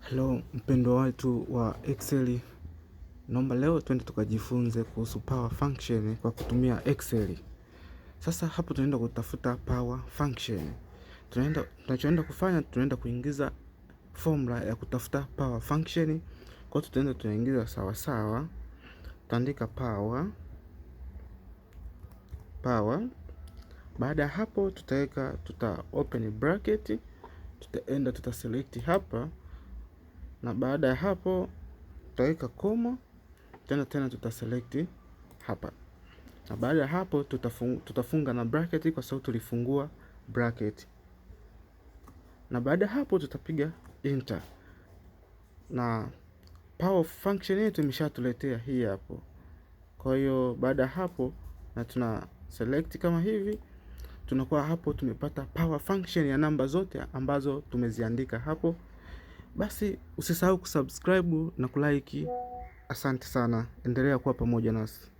Hello mpendwa wetu wa Excel, naomba leo twende tukajifunze kuhusu power function kwa kutumia Excel. Sasa hapo tunaenda kutafuta power function. Tunachoenda kufanya, tunaenda kuingiza formula ya kutafuta power function. Kwa hiyo tunaingiza sawa sawa, tutaandika power. Baada ya hapo tuta open bracket, tuta select hapa, na baada ya hapo tutaweka koma tena tuta select hapa, na baada ya hapo tutafunga na bracket kwa sababu tulifungua bracket, na baada ya hapo tutapiga enter, na power function yetu imeshatuletea hii hapo. Kwa hiyo baada ya hapo na tuna select kama hivi, tunakuwa hapo tumepata power function ya namba zote ambazo tumeziandika hapo. Basi usisahau kusubscribe na kulike. Asante sana, endelea kuwa pamoja nasi.